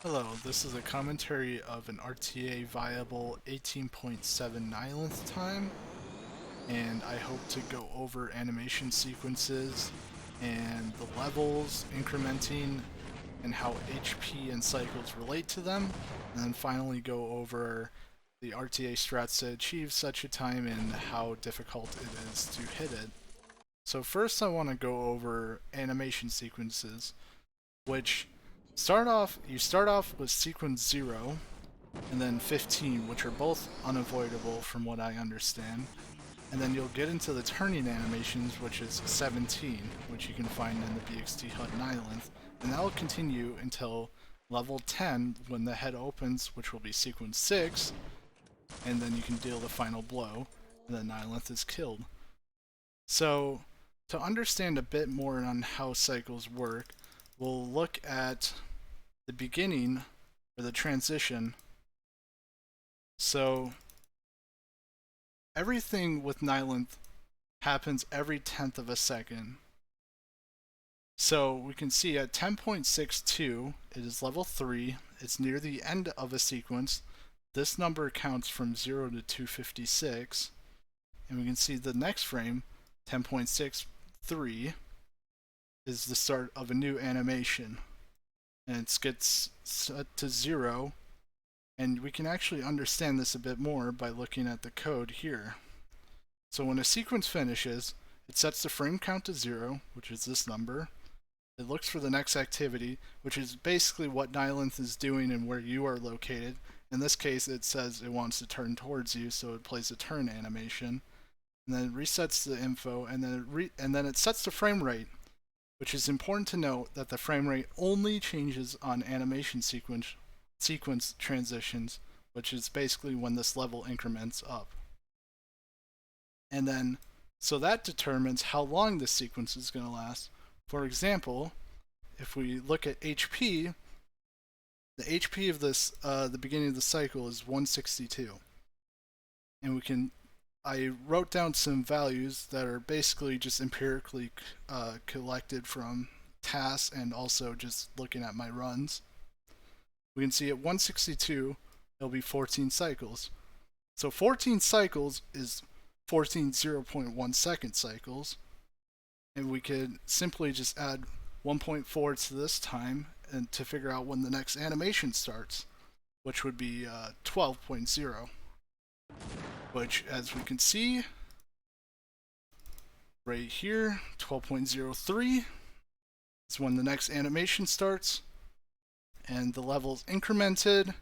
Hello, this is a commentary of an RTA viable 18.7 Nihilanth time, and I hope to go over animation sequences and the levels, incrementing, and how HP and cycles relate to them, and then finally go over the RTA strats to achieve such a time and how difficult it is to hit it. So first I want to go over animation sequences, which you start off with sequence 0 and then 15, which are both unavoidable from what I understand. And then you'll get into the turning animations, which is 17, which you can find in the BXT HUD Nihilanth, and that will continue until level 10 when the head opens, which will be sequence 6, and then you can deal the final blow, and then Nihilanth is killed. So, to understand a bit more on how cycles work, we'll look at the beginning, or the transition. So everything with Nihilanth happens every 10th of a second. So we can see at 10.62, it is level 3, it's near the end of a sequence. This number counts from 0 to 256, and we can see the next frame, 10.63, is the start of a new animation. And it gets set to 0, and we can actually understand this a bit more by looking at the code here. So when a sequence finishes, it sets the frame count to 0, which is this number. It looks for the next activity, which is basically what Nihilanth is doing and where you are located. In this case, it says it wants to turn towards you, so it plays a turn animation. And then it resets the info, and then it sets the frame rate, which is important to note that the frame rate only changes on animation sequence transitions, which is basically when this level increments up. And then, so that determines how long this sequence is going to last. For example, if we look at HP, the HP of this, the beginning of the cycle is 162. And I wrote down some values that are basically just empirically collected from tasks and also just looking at my runs. We can see at 162, it'll be 14 cycles. So 14 cycles is 14 0.1 second cycles. And we could simply just add 1.4 to this time and to figure out when the next animation starts, which would be 12.0. Which, as we can see, right here, 12.03 is when the next animation starts, and the level's incremented,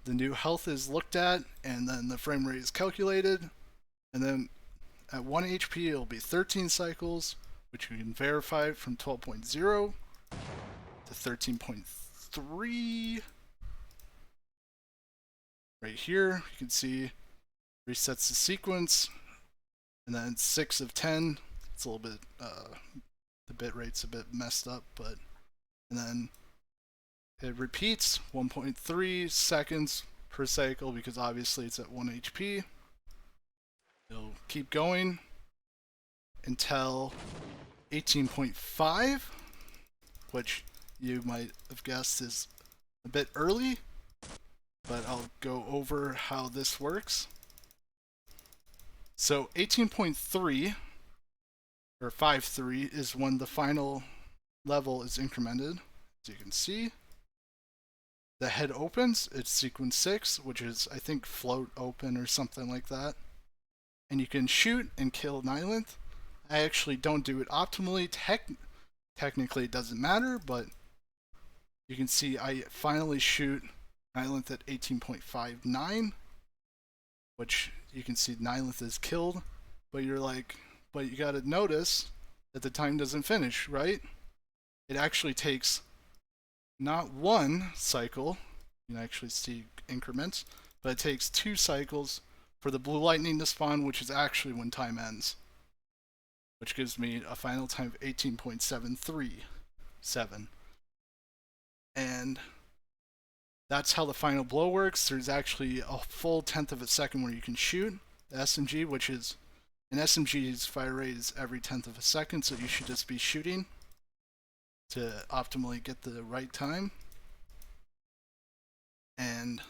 the new health is looked at, and then the frame rate is calculated, and then at 1 HP it'll be 13 cycles, which we can verify from 12.0 to 13.3. Right here, you can see resets the sequence, and then 6 of 10. It's a little bit, the bit rate's a bit messed up, but, and then it repeats 1.3 seconds per cycle because obviously it's at 1 HP. It'll keep going until 18.5, which you might have guessed is a bit early, but I'll go over how this works. So 18.3 or 5.3 is when the final level is incremented. As you can see, the head opens, it's sequence 6, which is I think float open or something like that. And you can shoot and kill Nihilanth. I actually don't do it optimally. Technically it doesn't matter, but you can see I finally shoot Nihilanth at 18.59, which you can see Nihilanth is killed, but but you gotta notice that the time doesn't finish, right? It actually takes not one cycle, you can actually see increments, but it takes 2 cycles for the blue lightning to spawn, which is actually when time ends, which gives me a final time of 18.737. And that's how the final blow works. There's actually a full 10th of a second where you can shoot the SMG, which is an SMG's fire rate is every 10th of a second, so you should just be shooting to optimally get the right time. and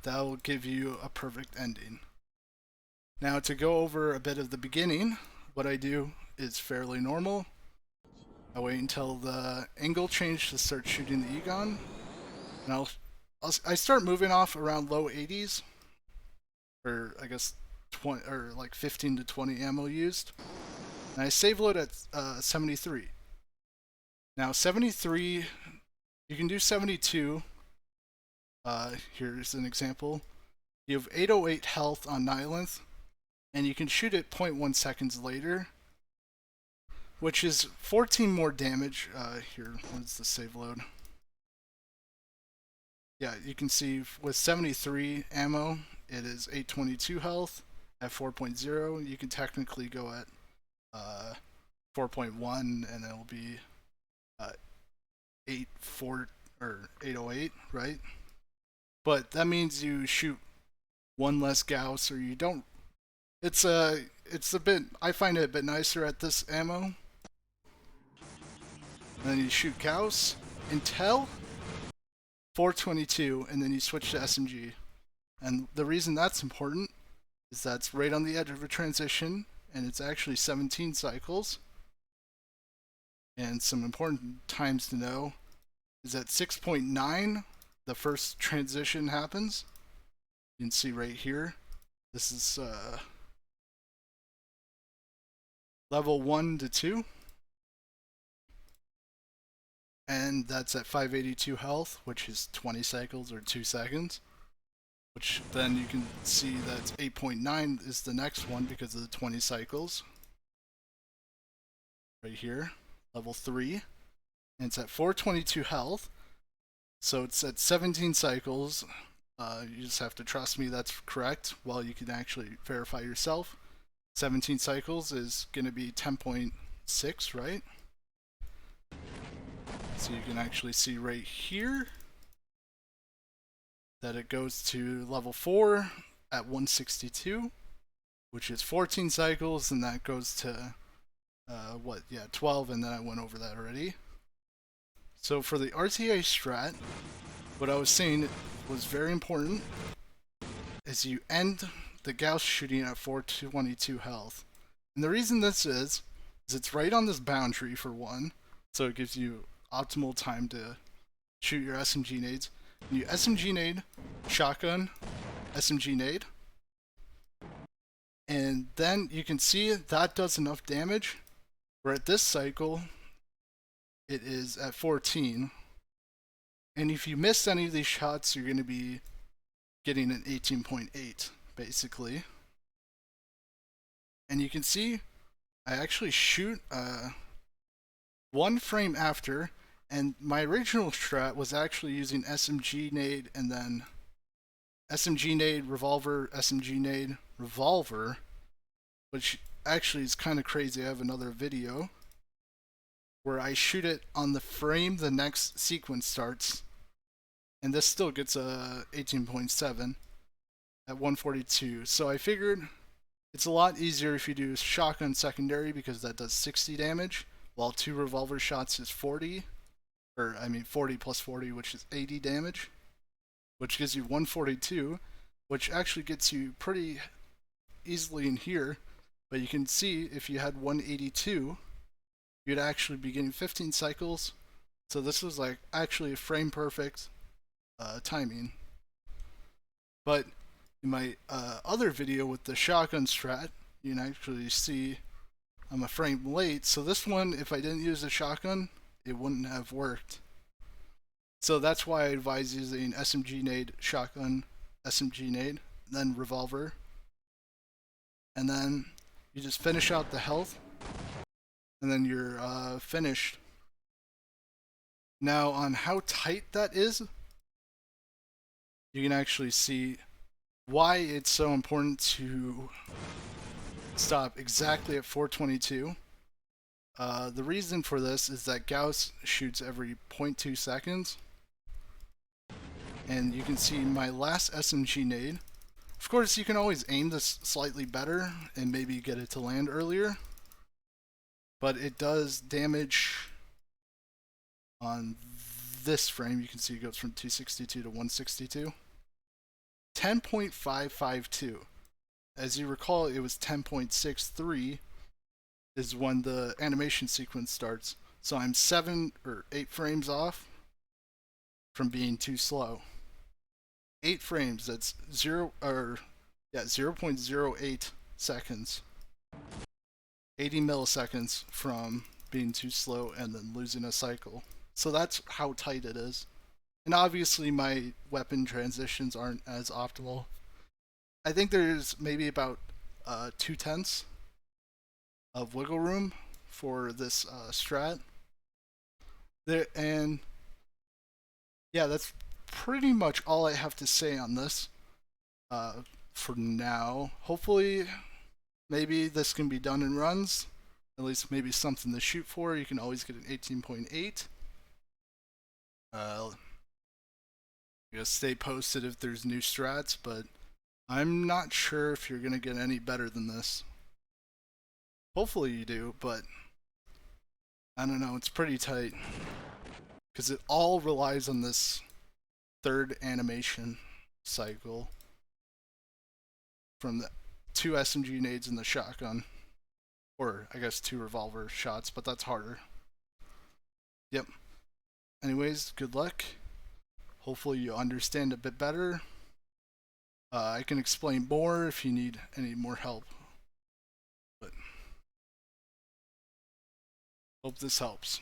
that will give you a perfect ending. Now to go over a bit of the beginning, what I do is fairly normal. I wait until the angle change to start shooting the Egon, and I start moving off around low 80s, or I guess 20 or like 15 to 20 ammo used, and I save load at 73. Now 73, you can do 72. Here's an example. You have 808 health on Nihilanth, and you can shoot it 0.1 seconds later, which is 14 more damage. Here, what's the save load? Yeah, you can see with 73 ammo, it is 822 health at 4.0. You can technically go at 4.1, and it'll be 808, right? But that means you shoot one less Gauss, or you don't. It's a bit. I find it a bit nicer at this ammo. And then you shoot Gauss until 422, and then you switch to SMG. And the reason that's important is that's right on the edge of a transition, and it's actually 17 cycles. And some important times to know is at 6.9, the first transition happens. You can see right here. This is level 1 to 2. And that's at 582 health, which is 20 cycles or 2 seconds. Which then you can see that 8.9 is the next one because of the 20 cycles. Right here, level 3. And it's at 422 health. So it's at 17 cycles. You just have to trust me that's correct. Well, you can actually verify yourself. 17 cycles is going to be 10.6, right? So you can actually see right here that it goes to level 4 at 162, which is 14 cycles, and that goes to 12, and then I went over that already. So for the RTA strat, what I was saying was very important is you end the Gauss shooting at 422 health. And the reason this is it's right on this boundary for one, so it gives you optimal time to shoot your SMG nades. You SMG nade, shotgun, SMG nade, and then you can see that does enough damage where at this cycle it is at 14, and if you miss any of these shots you're going to be getting an 18.8 basically. And you can see I actually shoot one frame after, and my original strat was actually using SMG nade and then SMG nade, revolver, SMG nade, revolver, which actually is kind of crazy. I have another video where I shoot it on the frame the next sequence starts, and this still gets a 18.7 at 142. So I figured it's a lot easier if you do shotgun secondary because that does 60 damage, while 2 revolver shots is 40, or I mean 40 plus 40, which is 80 damage, which gives you 142, which actually gets you pretty easily in here. But you can see if you had 182, you'd actually be getting 15 cycles. So this was like actually a frame perfect timing. But in my other video with the shotgun strat, you can actually see I'm a frame late. So this one, if I didn't use the shotgun, it wouldn't have worked. So that's why I advise using SMG nade, shotgun, SMG nade, then revolver. And then you just finish out the health, and then you're finished. Now on how tight that is, you can actually see why it's so important to stop exactly at 422. The reason for this is that Gauss shoots every 0.2 seconds. And you can see my last SMG nade. Of course, you can always aim this slightly better and maybe get it to land earlier. But it does damage on this frame, you can see it goes from 262 to 162. 10.552. As you recall, it was 10.63 is when the animation sequence starts. So I'm 7 or 8 frames off from being too slow. 8 frames, that's 0.08 seconds. 80 milliseconds from being too slow and then losing a cycle. So that's how tight it is. And obviously my weapon transitions aren't as optimal. I think there's maybe about 2/10 of wiggle room for this strat. And yeah, that's pretty much all I have to say on this for now. Hopefully, maybe this can be done in runs. At least maybe something to shoot for. You can always get an 18.8. Stay posted if there's new strats, but I'm not sure if you're going to get any better than this. Hopefully you do, but I don't know, it's pretty tight. Because it all relies on this third animation cycle from the 2 SMG nades and the shotgun. Or, I guess 2 revolver shots, but that's harder. Yep. Anyways, good luck. Hopefully you understand a bit better. I can explain more if you need any more help. But hope this helps.